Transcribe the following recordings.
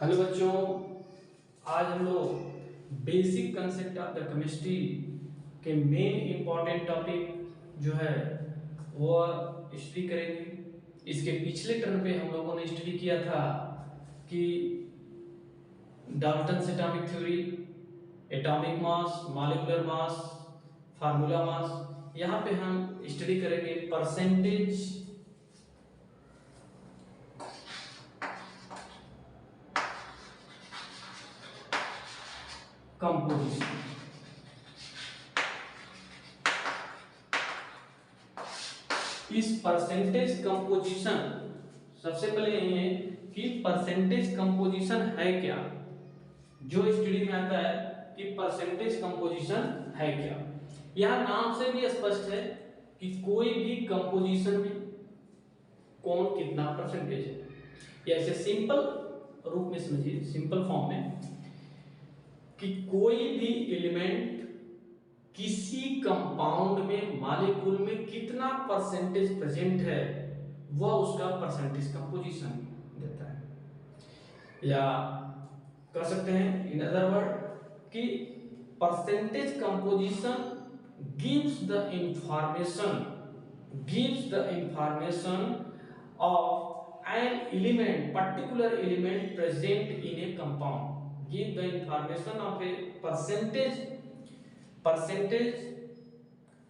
Hello बच्चों, आज हम लोग basic concept of the chemistry के मेन इंपॉर्टेंट टॉपिक जो है वो स्टडी करेंगे। इसके पिछले टर्म पे हम लोगों ने स्टडी किया था कि Dalton's atomic theory, atomic mass, molecular mass, formula mass. यहाँ पे हम स्टडी करेंगे परसेंटेज कंपोजिशन। इस परसेंटेज कंपोजिशन, सबसे पहले ये है कि परसेंटेज कंपोजिशन है क्या। जो स्टडी में आता है कि परसेंटेज कंपोजिशन है क्या, यह नाम से भी स्पष्ट है कि कोई भी कंपोजिशन में कौन कितना परसेंटेज है। या ऐसे सिंपल रूप में समझिए, सिंपल फॉर्म में, कि कोई भी एलिमेंट किसी कंपाउंड में, मॉलिक्यूल में कितना परसेंटेज प्रेजेंट है, वह उसका परसेंटेज कंपोजिशन देता है। या कह सकते हैं इन अदर वर्ड कि percentage composition gives the information of an element, particular element present in a compound, give the information of a percentage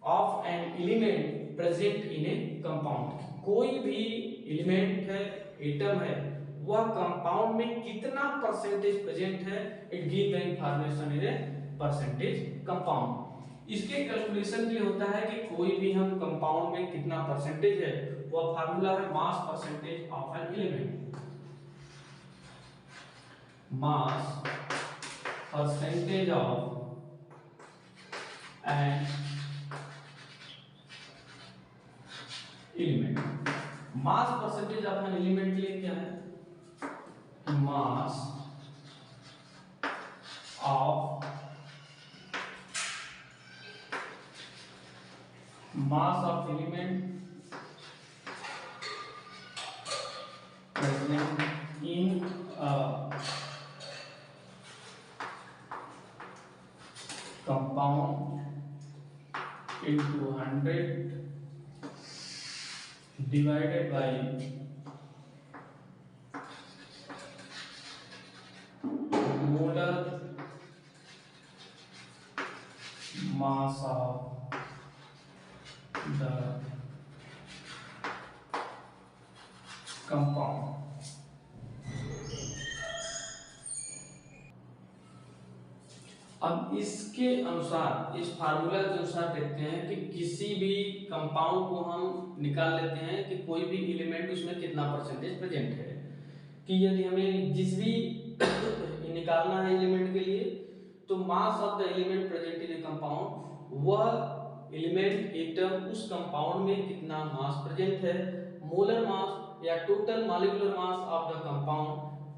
of an element present in a compound। कोई भी element है, atom है, वह compound में कितना percentage present है, it give the information in a percentage compound. इसके calculation के लिए होता है कि कोई भी हम कंपाउंड में कितना परसेंटेज है, वह फार्मूला है mass percentage of an element. Mass percentage of an element. Mass percentage of an element के लिए क्या है, mass of element present in a compound into 100 divided by molar mass of the compound। अब इसके अनुसार, इस formula के अनुसार देखते हैं कि किसी भी कंपाउंड को हम निकाल लेते हैं कि कोई भी एलिमेंट उसमें कितना परसेंटेज प्रेजेंट है। कि यदि हमें जिस भी निकालना है एलिमेंट के लिए, तो mass of the element present in a compound, वह एलिमेंट, एटम, उस कंपाउंड में कितना मास प्रेजेंट है, मोलर मास या total molecular mass of the compound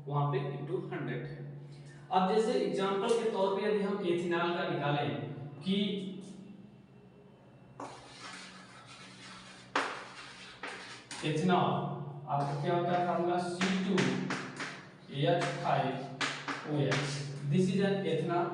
वहां पे इनटू 100 है। अब जैसे एग्जांपल के तौर पे यदि हम एथिनॉल का निकालें कि एथिनॉल आपका क्या होता है formula, C2H5OH, this is an ethanol.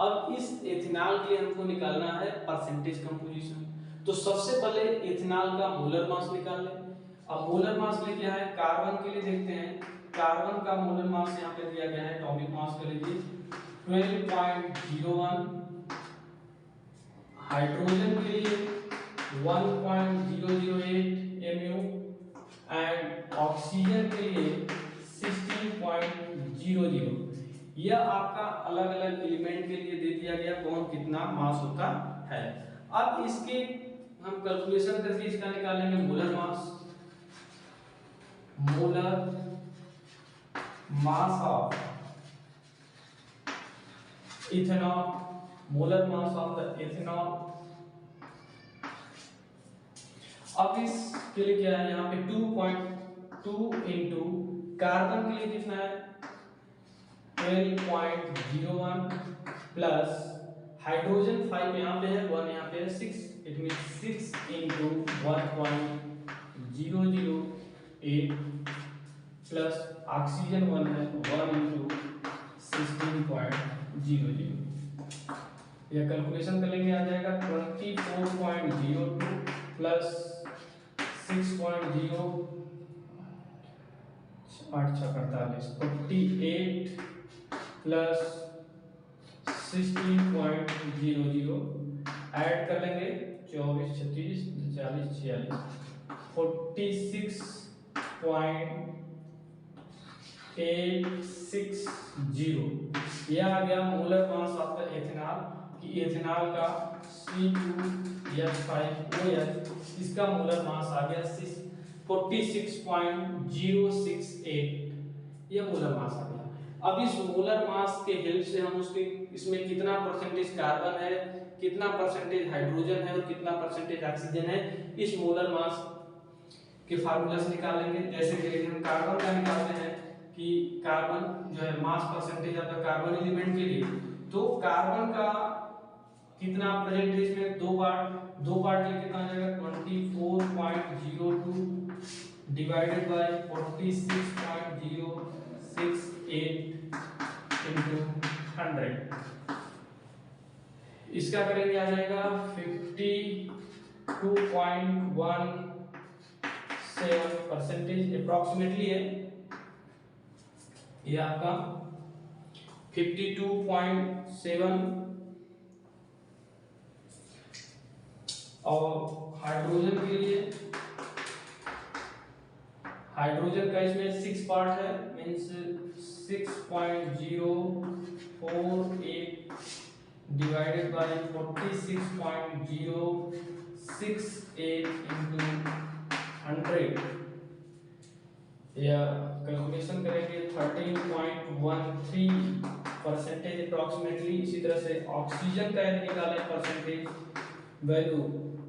अब इस एथिनॉल के लिए हमको निकालना है परसेंटेज कंपोजिशन। तो सबसे पहले एथिनॉल का मोलर मास निकाल लें। अब मोलर मास में क्या है, कार्बन के लिए देखते हैं, कार्बन का मोलर मास यहाँ पे दिया गया है, एटॉमिक मास कर लीजिए 12.01, हाइड्रोजन के लिए 1.008 mu एंड ऑक्सीजन के लिए 16.00। यह आपका अलग अलग एलिमेंट के लिए दे दिया गया कौन कितना मास होता है। अब इसके हम कैलकुलेशन करके इसका निकालेंगे molar mass. Molar mass of ethanol, molar mass of the ethanol. अब इसके लिए क्या है, यहाँ पे 2.2 इंटू कार्बन के लिए कितना है 12.01 प्लस हाइड्रोजन 5 यहाँ पे है, 1 यहाँ पे है 6, it mean 6 into 1.008 plus oxygen 1 है 1 इंटू 16.00। यह कैलकुलेशन कर लेंगे, आ जाएगा 24.02 प्लस 6.0 8 6 48 48 प्लस 16.00 ऐड कर लेंगे 24 36 40 46 46.860। यह आ गया मोलर मास आपका एथेनॉल कि एथेनॉल का C2H5OH इसका मोलर मास आ गया 46.068। यह मोलर मास आ गया। अब इस मोलर मास के हेल्प से हम उसके इसमें कितना परसेंटेज कार्बन है, कितना परसेंटेज हाइड्रोजन है और कितना परसेंटेज ऑक्सीजन है, इस मोलर मास के फार्मूला से निकालेंगे। जैसे कि हम कार्बन का निकालते हैं कि कार्बन जो है मास परसेंटेज आपका कार्बन एलिमेंट के लिए, तो कार्बन का कितना प्रेजेंट है इसमें, दो पार्ट के कितना आ जाएगा 24.02 डिवाइडेड बाय 46.068 इनटू 100। इसका करेंगे आ जाएगा 52.17% अप्रोक्सीमेटली है ये आपका 52.7। और हाइड्रोजन के लिए, हाइड्रोजन का इसमें 6 पार्ट है मींस 6.048 डिवाइडेड बाय 46.068 इनटू 100। या कैलकुलेशन करेंगे 13.13% अप्रोक्सीमेटली। इसी तरह से ऑक्सीजन का यदि निकालें परसेंटेज वैल्यू,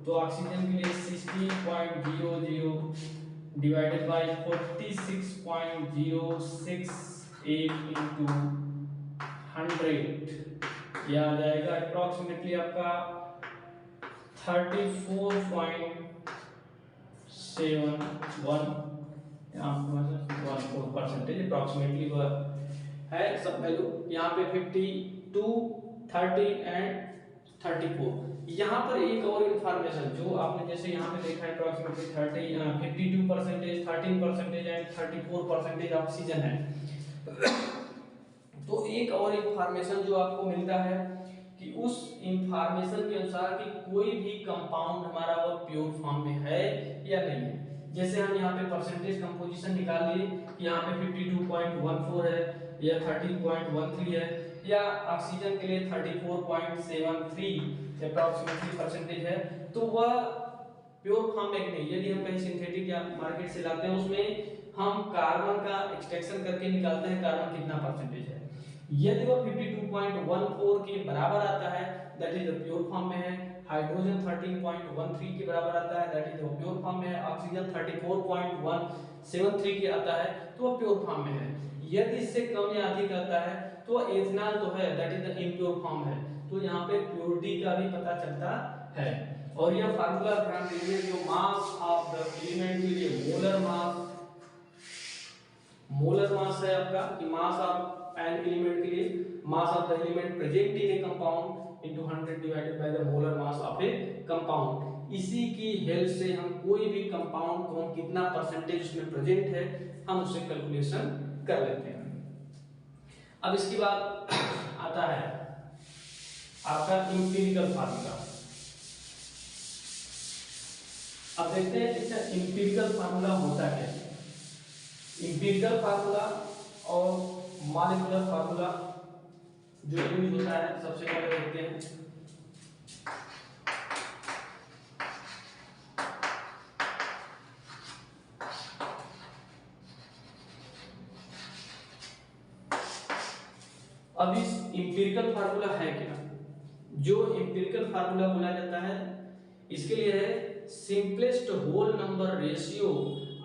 तो ऑक्सीजन के लिए 16.00 डिवाइडेड बाय 46.068 इनटू 100। यह आ जाएगा अप्रोक्सीमेटली आपका 34.71% अप्रोक्सीमेटली वह है सब वैल्यू। यहाँ पे 52, 30 एंड 34। यहाँ पर एक और इंफॉर्मेशन जो आपने जैसे यहाँ पे देखा है अप्रोक्सीमेटली 52%, 13% एंड 34% ऑक्सीजन है। तो एक और इंफॉर्मेशन जो आपको मिलता है कि उस इंफॉर्मेशन के अनुसार कि कोई भी कंपाउंड हमारा वो प्योर फॉर्म में है या नहीं है। जैसे हम यहाँ पे परसेंटेज कंपोजिशन निकाल लिए, यहाँ पे 52.14 है या 13.13 है, या ऑक्सीजन के लिए 34.73 अप्रोक्सीमेटली परसेंटेज है, तो वह प्योर फॉर्म में नहीं। यदि हम कहीं सिंथेटिक या मार्केट से लाते हैं उसमें हम कार्बन का एक्सट्रैक्शन करके निकालते हैं कार्बन कितना परसेंटेज है। यदि वह 52.14 के बराबर आता है that is the pure form में है, हाइड्रोजन 13.13 के बराबर आता है that is the pure form में है, ऑक्सीजन 34.173 के आता है तो वह प्योर फॉर्म में है। यदि इससे कम या अधिक आता है तो एथेनॉल तो है that is the impure form है। तो यहाँ पे प्योरिटी का भी पता चलता है। और यह फार्मूला ध्यान दीजिए, जो मास ऑफ द एलिमेंट के लिए मोलर मास है आपका कि मास ऑफ एन एलिमेंट के लिए mass of the element present in a compound into 100 divided by the molar mass of A compound. इसी की हेल्प से हम कोई भी कंपाउंड को कितना परसेंटेज उसमें प्रेजेंट है हम उसे कैलकुलेशन कर लेते हैं। अब इसके बाद आता है आपका इंपीरिकल फार्मूला। अब देखते हैं इसका इंपीरिकल फार्मूला होता है। इंपीरिकल फार्मूला और मॉलिक्यूलर फार्मूला जो यूज होता है सबसे पहले देखते हैं। अब इस इंपीरिकल फार्मूला है क्या, जो इंपीरिकल फार्मूला बोला जाता है इसके लिए है simplest whole number ratio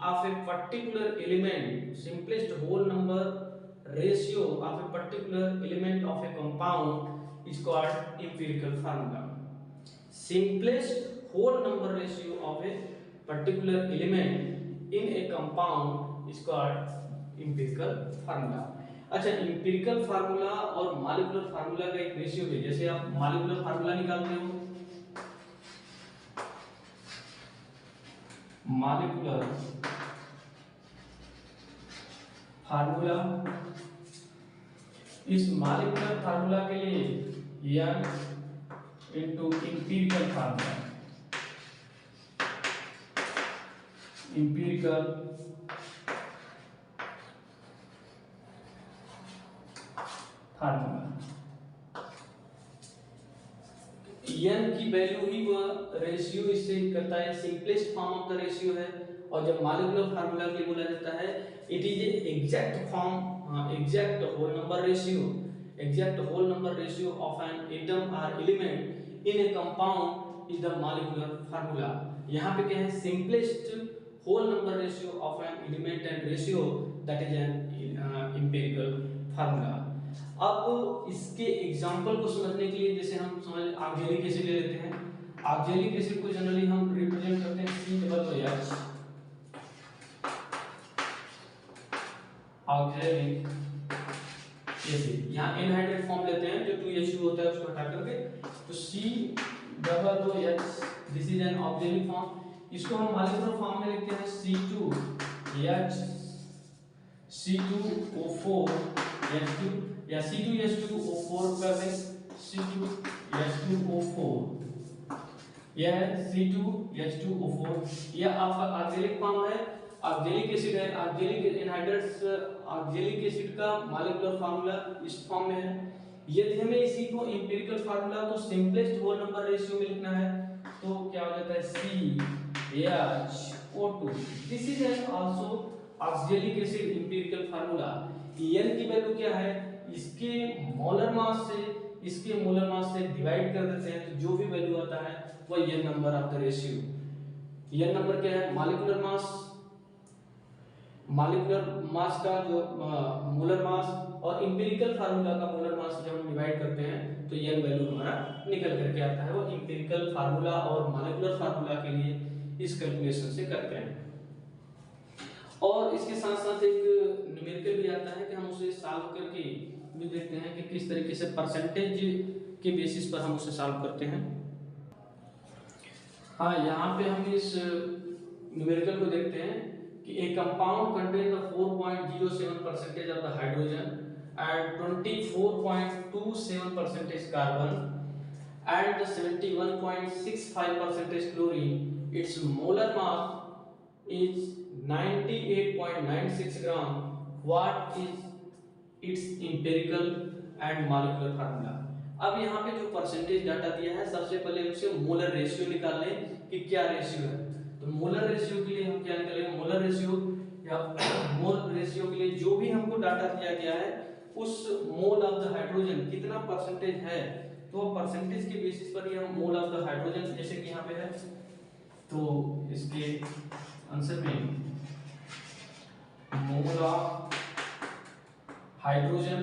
of a particular element, simplest whole number ratio of a particular element of a compound is called empirical formula. Simplest whole number ratio of a particular element in a compound is called empirical formula. अच्छा, empirical formula और molecular formula का एक ratio है। जैसे आप molecular formula निकालते हो, molecular formula, इस मॉलिक्यूलर फार्मूला के लिए n into empirical formula, empirical formula, n की वैल्यू ही वह रेशियो इससे करता है, simplest form of the ratio है। और जब मॉलिक्यूलर फार्मूला के लिए बोला जाता है, it is a exact form, exact whole number ratio, exact whole number ratio of an atom or element in a compound is the molecular formula. यहाँ पे क्या है, simplest whole number ratio of an element and ratio, that is an empirical formula. अब इसके example को समझने के लिए, जैसे हम समझ ऑक्जेलिक एसिड ले लेते हैं। ऑक्जेलिक एसिड को जनरली हम रिप्रेजेंट करते हैं COOH, ऑक्जेलिक एसिड। यहाँ एनहाइड्रेट फॉर्म लेते हैं, जो 2H2 होता है उसको हटा करके, तो COOH, this is an oxalic form. इसको हम मॉलिक्यूलर फॉर्म में लिखते हैं C2H, C2O4 H2 या C2H2O4 कर दें, C2H2O4, यह C2H2O4, यह आपका ऑक्जेलिक फॉर्म है, ऑक्जेलिक एसिड है। ऑक्जेलिक एनहाइड्रेट्स, ऑक्जेलिक एसिड का मॉलिक्यूलर फार्मूला इस फॉर्म में है। यदि हमें इसी को एम्पिरिकल फार्मूला को सिंपलेस्ट होल नंबर रेशियो में लिखना है, तो क्या हो जाता है, CH2O2, this is an also oxalic acid empirical formula. n की वैल्यू क्या है, इसके मोलर मास से, इसके मोलर मास से डिवाइड कर देते हैं, तो जो भी वैल्यू आता है वो n number of the ratio. n number क्या है, मॉलिक्यूलर मास, मॉलिक्यूलर मास का जो मोलर मास, और एम्पिरिकल फार्मूला का मोलर मास जब हम डिवाइड करते हैं तो n वैल्यू हमारा निकल करके आता है। वो एम्पिरिकल फार्मूला और मॉलिक्यूलर फार्मूला के लिए इस कैलकुलेशन से करते हैं। और इसके साथ साथ एक न्यूमेरिकल भी आता है कि हम उसे सॉल्व करके भी देखते हैं कि किस तरीके से परसेंटेज के बेसिस पर हम उसे सॉल्व करते हैं। हाँ, यहाँ पे हम इस न्यूमेरिकल को देखते हैं कि ए compound contain the 4.07% of the hydrogen and 24.27% carbon and 71.65% chlorine, it's molar mass is 98.96 gram. What is its empirical and molecular formula? अब यहाँ पे जो परसेंटेज डाटा दिया है, सबसे पहले उसे मोलर रेशियो निकाल लें कि क्या रेशियो है। तो मोलर रेशियो के लिए हम क्या निकालेंगे, मोलर रेशियो या मोल रेशियो के लिए जो भी हमको डाटा दिया गया है, उस मोल ऑफ द हाइड्रोजन कितना परसेंटेज है, तो परसेंटेज के बेसिस पर ये हम मोल ऑफ द हाइड्रोजन, जैसे कि यहाँ पे है, तो इसके आंसर में mole of hydrogen,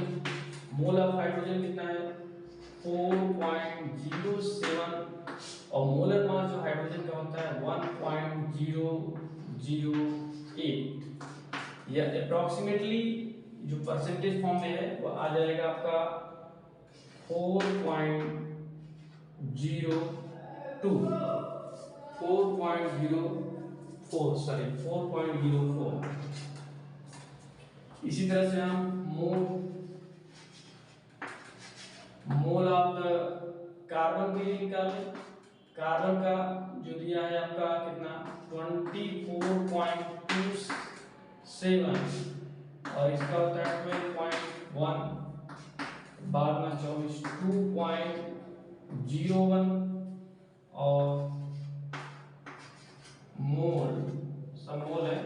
mole of hydrogen कितना है, 4.07, और मोलर मास जो हाइड्रोजन का होता है 1.008। या अप्रोक्सीमेटली जो परसेंटेज फॉर्म में है वो आ जाएगा आपका 4.04, 4.04। इसी तरह से हम मोल ऑफ द कार्बन के लिए निकालें। कार्बन का जो दिया है आपका कितना, 24.27, और इसका होता है 12.1, बाद में 2.01, और मोल, सब मोल है,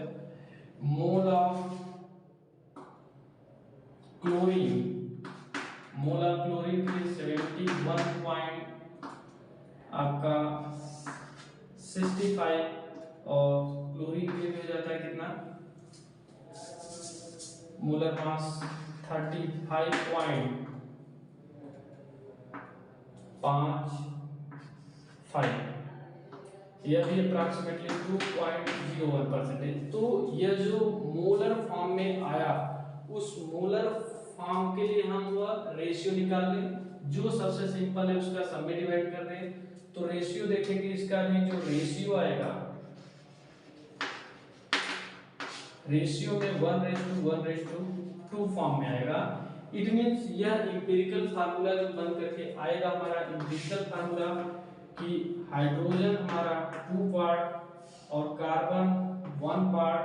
mole of chlorine, mole of chlorine के लिए 71 आपका 65, और क्लोरीन के लिए हो जाता है कितना, मोलर मास 35.55। यह भी अप्रॉक्सीमेटली 2.01%। तो यह जो मोलर फॉर्म में आया, उस मोलर फॉर्म के लिए हम वह रेशियो निकाल लें, जो सबसे सिंपल है उसका सब में डिवाइड कर दें। तो रेशियो देखेंगे इसका भी, जो रेशियो आएगा, रेशियो में 1:1:2 फॉर्म में आएगा। इट मींस यह इंपिरिकल फार्मूला जो बन करके आएगा हमारा इंपिरिकल फार्मूला कि हाइड्रोजन हमारा 2 पार्ट और कार्बन 1 पार्ट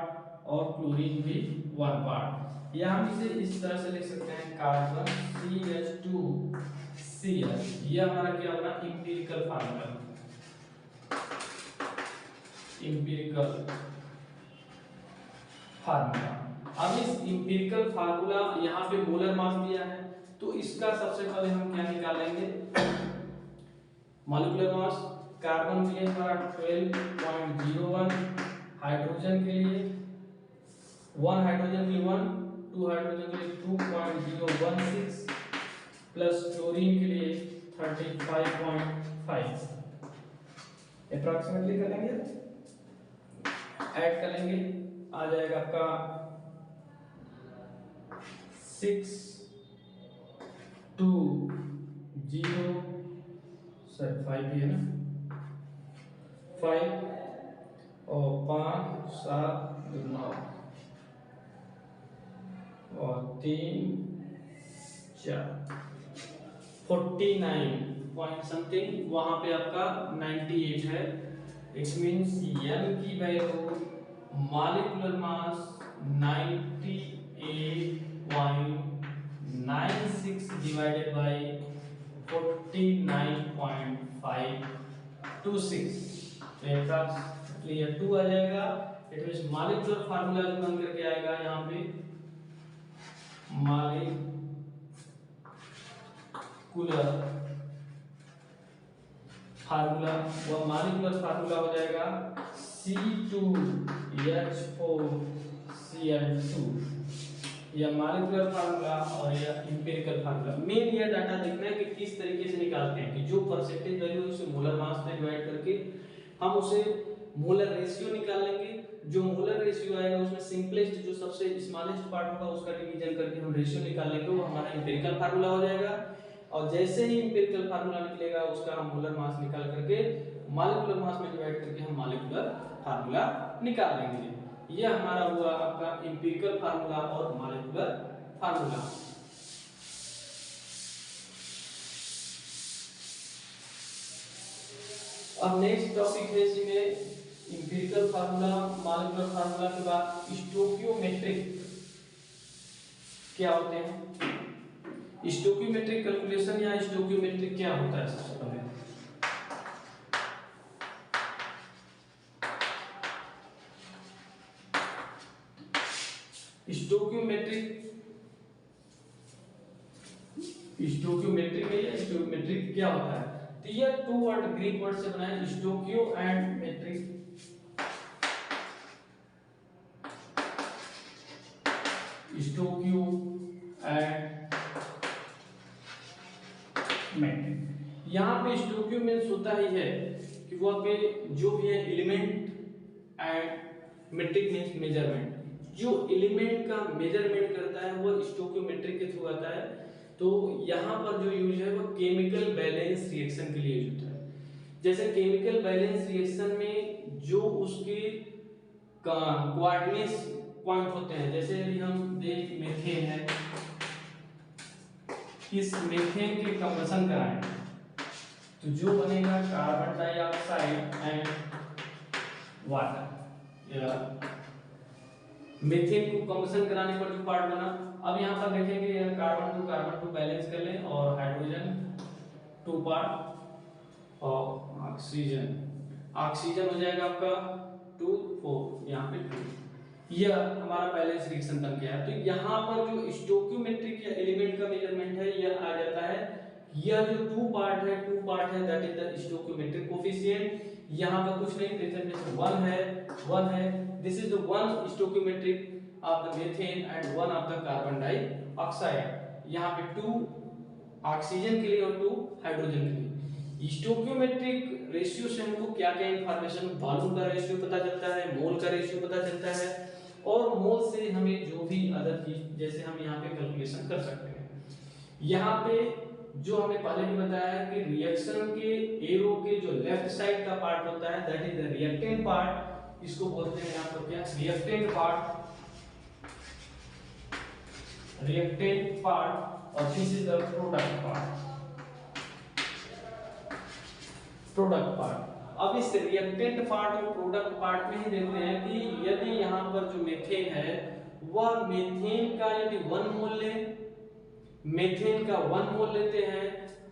और क्लोरीन भी 1 पार्ट, या हम इसे इस तरह से लिख सकते हैं कार्बन CH2Cl। यह हमारा क्या होगा, इंपिरिकल फार्मूला, इंपिरिकल फार्मूला। अब इस इंपिरिकल फार्मूला यहाँ पे मोलर मास दिया है, तो इसका सबसे पहले हम क्या निकालेंगे, मॉलिक्यूलर मास। कार्बन के लिए हमारा 12.01, हाइड्रोजन के लिए 1 हाइड्रोजन के लिए 1, 2 हाइड्रोजन के लिए 2.016 प्लस क्लोरीन के लिए 35.5। अप्रॉक्सीमेटली करेंगे, ऐड करेंगे, आ जाएगा आपका 6 2 0 सर 5 है ना, 5 और 5 7 9 और 3 4 49 पॉइंट समथिंग, वहां पे आपका 98 है। इट मींस m की value molecular mass 98.96 divided by 49.526, तो एग्जैक्टली 2 आ जाएगा। इट मींस मॉलिक्यूलर फार्मूला जो बन करके आएगा यहाँ पे, मॉलिक्यूलर फार्मूला, वो मॉलिक्यूलर फार्मूला हो जाएगा C2H4Cl2, यह मॉलिक्यूलर फार्मूला और यह इंपिरिकल फार्मूला। मेन ये डाटा देखना है कि किस तरीके से निकालते हैं, कि जो परसेंटेज वैल्यू उसे मोलर मास में डिवाइड करके हम उसे मोलर रेशियो निकाल लेंगे। जो मोलर रेशियो आएगा उसमें सिंपलेस्ट, जो सबसे स्मॉलेस्ट पार्ट होगा उसका डिवीजन करके हम रेशियो निकाल लेंगे, वो हमारा इंपिरिकल फार्मूला हो जाएगा। और जैसे ही इंपिरिकल फार्मूला निकलेगा उसका हम मोलर मास निकाल करके मॉलिक्यूलर मास में डिवाइड करके हम मॉलिक्यूलर फार्मूला निकाल लेंगे। यह हमारा हुआ आपका इंपिरिकल फार्मूला और मॉलिक्यूलर फार्मूला। अब नेक्स्ट टॉपिक है इसमें इंपिरिकल फार्मूला, मॉलिक्यूलर फार्मूला के बाद स्टोकियोमेट्रिक क्या होते हैं। स्टोकियोमेट्रिक कैलकुलेशन या स्टोकियोमेट्रिक क्या होता है, सबसे पहले स्टोकियोमेट्रिक क्या होता है। तो ये 2 वर्ड ग्रीक वर्ड से बना है, स्टोकियो एंड मेट्रिक। स्टोकियो एंड मेट्रिक, यहाँ पे स्टोकियो मींस होता ही है कि वो आपके जो भी है element, and metric means measurement. जो एलिमेंट का मेजरमेंट करता है वो स्टोकियोमेट्रिक के थ्रू आता है। तो यहाँ पर जो यूज है वो केमिकल बैलेंस रिएक्शन के लिए यूज होता है। जैसे केमिकल बैलेंस रिएक्शन में जो उसके कोऑर्डिनेट्स पॉइंट होते हैं, जैसे यदि हम देख मीथेन है, इस मीथेन के कंबशन कराएं तो जो बनेगा carbon dioxide and water. Methane को कंबशन कराने पर जो पार्ट बना, अब यहाँ पर देखेंगे कार्बन टू बैलेंस कर लें और हाइड्रोजन 2 पार्ट और ऑक्सीजन हो जाएगा आपका 2 4, यहाँ पे 2। यह हमारा बैलेंस रिएक्शन बन गया है। तो यहाँ पर जो स्टोकियोमेट्रिक या एलिमेंट का मेजरमेंट है यह आ जाता है, यह जो 2 पार्ट है that is the stoichiometric coefficient. यहाँ पर कुछ नहीं, जैसे 1 है, this is the 1 stoichiometric of the methane and 1 of the carbon dioxide. यहाँ पे 2 ऑक्सीजन के लिए और 2 हाइड्रोजन के लिए। स्टोइकियोमेट्रिक रेशियो से हमको क्या क्या इंफॉर्मेशन, वॉल्यूम का रेशियो पता चलता है, मोल का रेशियो पता चलता है, और मोल से हमें जो भी अदर चीज जैसे हम यहाँ पे कैलकुलेशन कर सकते हैं। यहाँ पे जो हमें पहले भी बताया है कि रिएक्शन के एरो के जो लेफ्ट साइड का पार्ट होता है that is the reactant part, इसको बोलते हैं यहाँ पर क्या, रिएक्टेंट पार्ट, रिएक्टेंट पार्ट, और this is the product part, product part. अब इस रिएक्टेंट पार्ट और प्रोडक्ट पार्ट में ही देखते हैं कि यदि यहाँ पर जो मीथेन है वह मीथेन का यदि 1 मोल ले, मीथेन का 1 मोल लेते हैं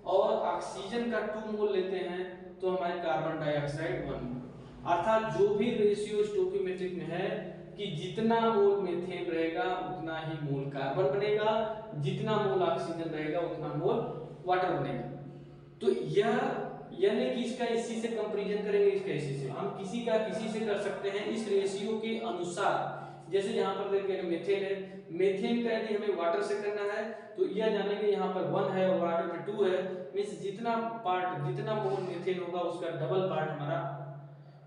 और ऑक्सीजन का 2 मोल लेते हैं तो हमारे कार्बन डाइऑक्साइड 1 मोल, अर्थात जो भी रेशियो स्टोइकियोमेट्रिक में है कि जितना मोल मीथेन रहेगा उतना ही मोल कार्बन बनेगा, जितना मोल ऑक्सीजन रहेगा उतना मोल वाटर बनेगा। तो यह यानी कि इसका इसी से कंपैरिजन करेंगे, इसका इसी से, हम किसी का किसी से कर सकते हैं इस रेशियो के अनुसार। जैसे यहाँ पर देखिए मीथेन है, मीथेन का यदि हमें वाटर से करना है तो यह जानेंगे यहाँ पर 1 है और वाटर में 2 है, मींस जितना पार्ट, जितना मोल मीथेन होगा उसका डबल पार्ट हमारा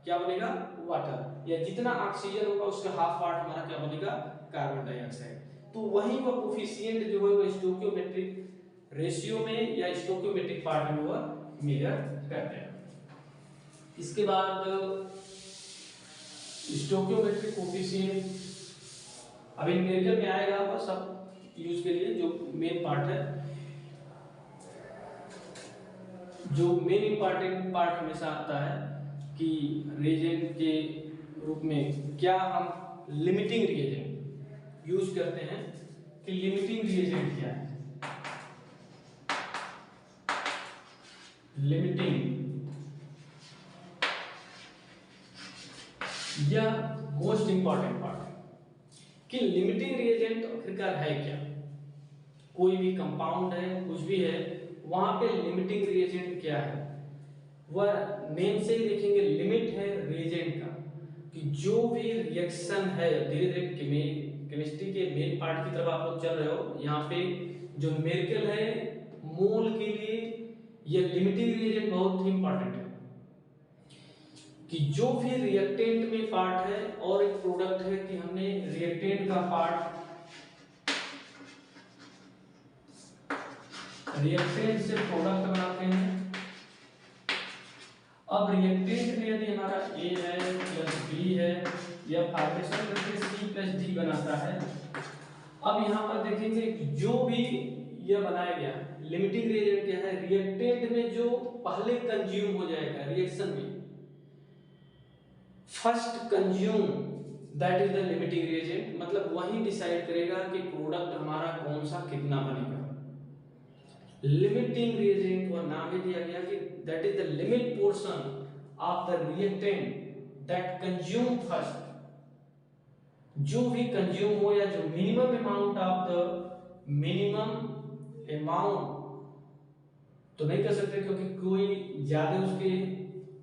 क्या बनेगा, वाटर, या जितना ऑक्सीजन होगा उसका हाफ पार्ट हमारा क्या बनेगा, कार्बन डाइऑक्साइड। तो वही वह कोफिशिएंट जो है वो स्टोइकियोमेट्रिक रेशियो में या स्टोइकियोमेट्रिक पार्ट में वह मेजर करते हैं। इसके बाद स्टोइकियोमेट्रिक कोफिशिएंट अभी न्यूमेरिकल में आएगा, बस अब यूज के लिए जो मेन पार्ट है, जो मेन इंपॉर्टेंट पार्ट हमेशा आता है कि रिएजेंट के रूप में क्या हम लिमिटिंग रिएजेंट यूज करते हैं, कि लिमिटिंग रिएजेंट क्या है, लिमिटिंग, यह मोस्ट इंपॉर्टेंट पार्ट है कि लिमिटिंग रिएजेंट आखिरकार है क्या। कोई भी कंपाउंड है, कुछ भी है, वहां पे लिमिटिंग रिएजेंट क्या है, वह नेम से ही देखेंगे, लिमिट है रिएजेंट का, कि जो भी रिएक्शन है, धीरे धीरे केमिस्ट्री के मेन पार्ट की तरफ आप लोग चल रहे हो, यहाँ पे जो न्यूमेरिकल है मोल के लिए यह लिमिटिंग रिएजेंट बहुत ही इंपॉर्टेंट है, कि जो भी रिएक्टेंट में पार्ट है और एक प्रोडक्ट है कि हमने रिएक्टेंट का पार्ट, रिएक्टेंट से प्रोडक्ट बनाते हैं। अब रिएक्टेंट में यदि हमारा A है प्लस B है, यह फॉर्मेशन करके C प्लस D बनाता है। अब यहाँ पर देखेंगे जो भी यह बनाया गया लिमिटिंग रिएजेंट क्या है, रिएक्टेंट में जो पहले कंज्यूम हो जाएगा रिएक्शन में, first consume that is the limiting reagent, मतलब वही डिसाइड करेगा कि प्रोडक्ट हमारा कौन सा कितना बनेगा। लिमिटिंग रिएजेंट का नाम ही दिया गया कि that is the limit portion of the reactant that consume first, जो भी कंज्यूम हो या जो minimum amount of the minimum amount तो नहीं कर सकते क्योंकि कोई ज्यादा उसके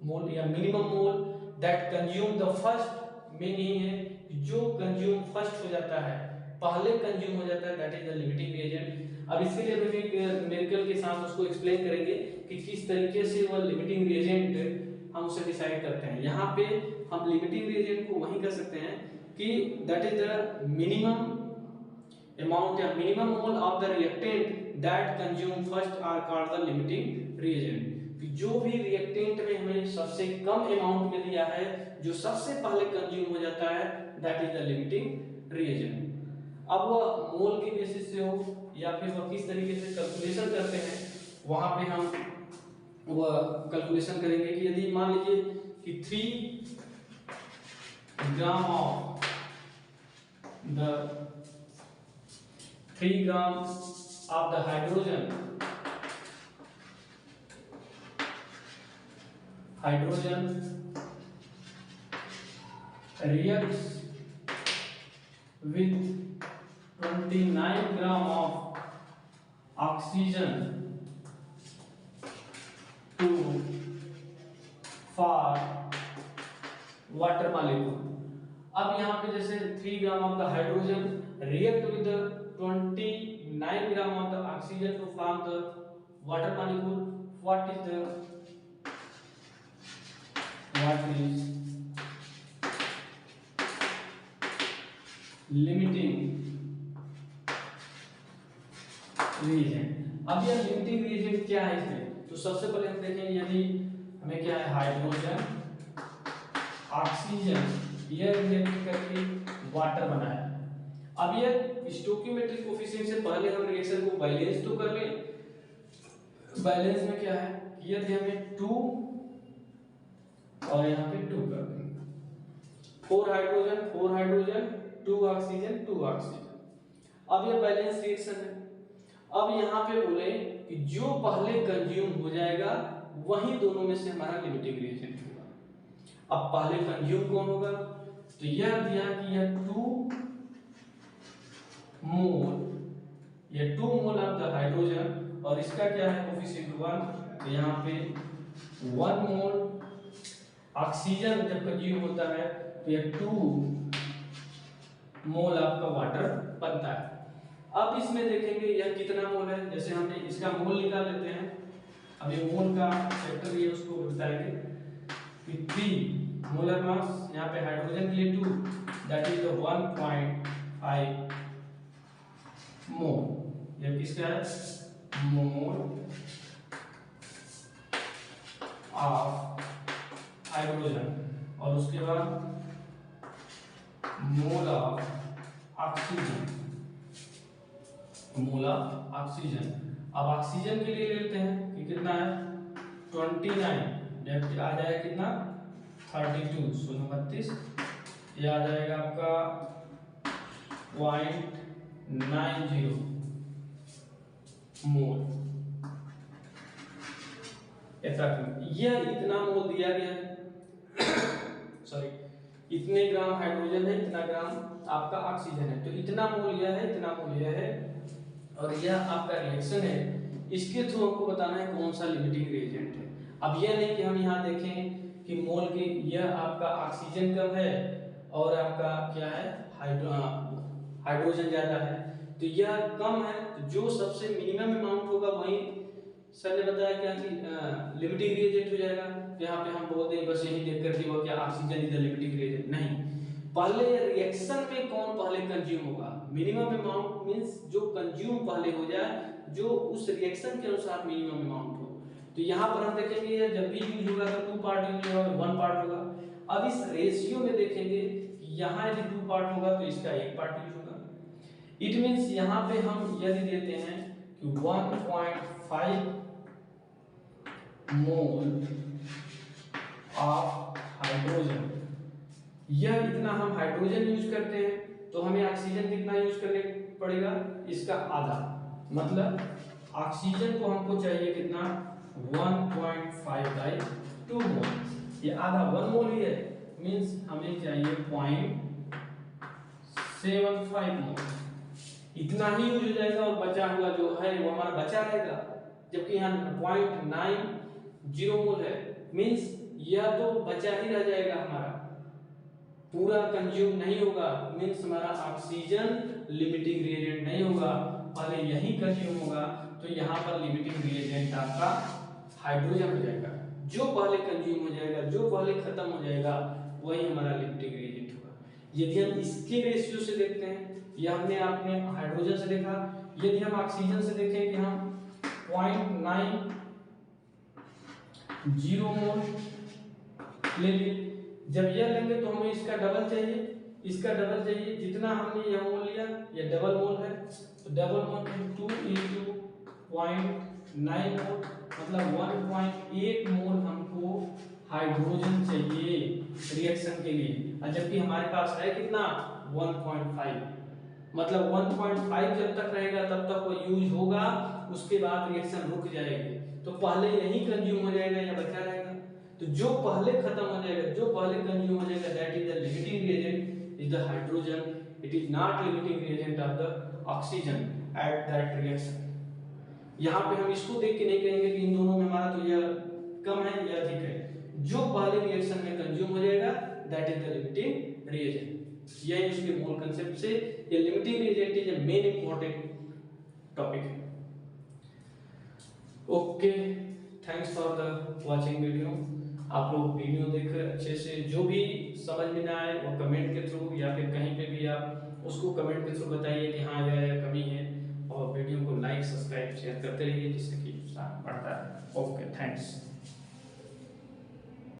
मोल या minimum mole that consume the first में नहीं है, जो कंज्यूम फर्स्ट हो जाता है, पहले कंज्यूम हो जाता है, that is the limiting reagent. अब इसके लिए हम एक न्यूमेरिकल के साथ उसको एक्सप्लेन करेंगे कि किस तरीके से वह लिमिटिंग रिएजेंट हम उसे डिसाइड करते हैं। यहाँ पे हम लिमिटिंग रिएजेंट को वही कर सकते हैं कि that is the minimum amount या minimum mole of the reactant that consume first are called the limiting reagent. जो भी रिएक्टेंट में हमें सबसे कम अमाउंट में दिया है, जो सबसे पहले कंज्यूम हो जाता है, that is the limiting reagent. अब वह मोल के बेसिस से हो या फिर वह किस तरीके से कैलकुलेशन करते हैं, वहां पे हम वह कैलकुलेशन करेंगे कि यदि मान लीजिए कि 3 gram of the 3 gram of the hydrogen reacts with 29 gram of oxygen to for water molecule। अब यहाँ पे जैसे 3 gram of the hydrogen react with the 29 gram of the oxygen to form the water molecule, what is the what is limiting reagent. अब यह limiting reagent क्या है इसमें, तो सबसे पहले हम देखें यदि हमें क्या है हाइड्रोजन ऑक्सीजन यह रिएक्ट करके वाटर बनाया। अब यह स्टोइकियोमेट्रिक कोफिशिएंट से पहले हम रिएक्शन को बैलेंस तो कर लें। बैलेंस में क्या है कि यदि हमें 2 और यहाँ पे 2 कर देंगे, 4 हाइड्रोजन 2 ऑक्सीजन 2 ऑक्सीजन। अब यह बैलेंस रिएक्शन है। अब यहाँ पे बोले कि जो पहले कंज्यूम हो जाएगा वही दोनों में से हमारा लिमिटिंग रिएजेंट होगा। अब पहले कंज्यूम कौन होगा, तो यह दिया कि यह 2 मोल ऑफ द हाइड्रोजन और इसका क्या है कोफिशिएंट 1, तो यहाँ पे 1 मोल ऑक्सीजन जब कंज्यूम होता है तो यह 2 मोल आपका वाटर बनता है। अब इसमें देखेंगे यह कितना मोल है, जैसे हमने इसका मोल निकाल लेते हैं। अब ये मोल का फैक्टर ये उसको बताएंगे कि 3 मोलर मास, यहाँ पे हाइड्रोजन के लिए 2 दैट इज 1.5 मोल। यह किसका है मोल ऑफ हाइड्रोजन और उसके बाद mole of oxygen, mole of oxygen. अब ऑक्सीजन के लिए लेते हैं कि कितना है 29, जब आ जाएगा कितना 32 32, ये आ जाएगा आपका 0.90 मोल। यह इतना मोल दिया गया है सॉरी इतने ग्राम हाइड्रोजन है, इतना ग्राम आपका ऑक्सीजन है, तो इतना मोल यह है, इतना मोल यह है और यह आपका रिएक्शन है। इसके थ्रू आपको बताना है कौन सा लिमिटिंग रिएजेंट है। अब यह नहीं कि हम यहाँ देखें कि मोल की यह आपका ऑक्सीजन कम है और आपका क्या है हाइड्रोजन ज्यादा है, तो यह कम है, तो जो सबसे मिनिमम अमाउंट होगा वही सर ने बताया क्या कि लिमिटिंग रिएजेंट हो जाएगा। तो यहाँ पे हम बोलते हैं बस यही देख करके वो क्या oxygen is the limiting reagent, नहीं, पहले रिएक्शन में कौन पहले कंज्यूम होगा, मिनिमम अमाउंट मींस जो कंज्यूम पहले हो जाए, जो उस रिएक्शन के अनुसार मिनिमम अमाउंट हो। तो यहाँ पर हम देखेंगे जब भी यूज होगा तो 2 पार्ट यूज होगा, 1 पार्ट होगा। अब इस रेशियो में देखेंगे कि यहाँ यदि 2 पार्ट होगा तो इसका 1 पार्ट यूज होगा। इट मींस यहाँ पे हम यदि देते हैं कि 1.5 मोल ऑफ हाइड्रोजन, यह इतना हम हाइड्रोजन यूज करते हैं तो हमें ऑक्सीजन कितना यूज करने पड़ेगा, इसका आधा, मतलब ऑक्सीजन को हमको चाहिए कितना 1.5/2 मोल, ये आधा 1 मोल ही है, मींस हमें चाहिए 0.75 मोल, इतना ही यूज हो जाएगा और बचा हुआ जो है वो हमारा बचा रहेगा। जबकि यहाँ 0.90 मोल है, मींस यह तो बचा ही रह जाएगा, हमारा पूरा कंज्यूम नहीं होगा, मींस हमारा ऑक्सीजन लिमिटिंग रिएजेंट नहीं होगा, पहले यही कंज्यूम होगा, तो यहाँ पर लिमिटिंग रिएजेंट आपका हाइड्रोजन हो जाएगा। जो पहले कंज्यूम हो जाएगा, जो पहले खत्म हो जाएगा, वही हमारा लिमिटिंग रिएजेंट होगा। यदि हम इसके रेशियो से देखते हैं, यह हमने आपने हाइड्रोजन से देखा, यदि हम ऑक्सीजन से देखें कि हम 0.90 मोल ले लिए, जब यह लेंगे तो हमें इसका डबल चाहिए, इसका डबल चाहिए, जितना हमने यह मोल लिया यह डबल मोल है, तो डबल मोल 2 × 0.9 मोल, मतलब 1.8 मोल हमको हाइड्रोजन चाहिए रिएक्शन के लिए, और जबकि हमारे पास है कितना 1.5, मतलब 1.5 जब तक रहेगा तब तक वो यूज होगा, उसके बाद रिएक्शन रुक जाएगी, तो पहले यही कंज्यूम हो जाएगा या बचा रहेगा। तो जो पहले खत्म हो जाएगा, जो पहले कंज्यूम हो जाएगा, that is the limiting reagent is the hydrogen, it is not limiting reagent of the oxygen at that reaction. यहाँ पे हम इसको देख के नहीं कहेंगे कि इन दोनों में हमारा तो यह कम है या अधिक है, जो पहले रिएक्शन में कंज्यूम हो जाएगा that is the limiting reagent. यह इसके मूल कांसेप्ट से ये limiting reagent is a main important topic. Okay, thanks for the watching video. आप लोग वीडियो देख अच्छे से, जो भी समझ में ना आए वो कमेंट के थ्रू या फिर कहीं पे भी आप उसको कमेंट के थ्रू बताइए कि हाँ यह कमी है, और वीडियो को लाइक सब्सक्राइब शेयर करते रहिए जिससे कि उत्साह बढ़ता है। Okay, thanks.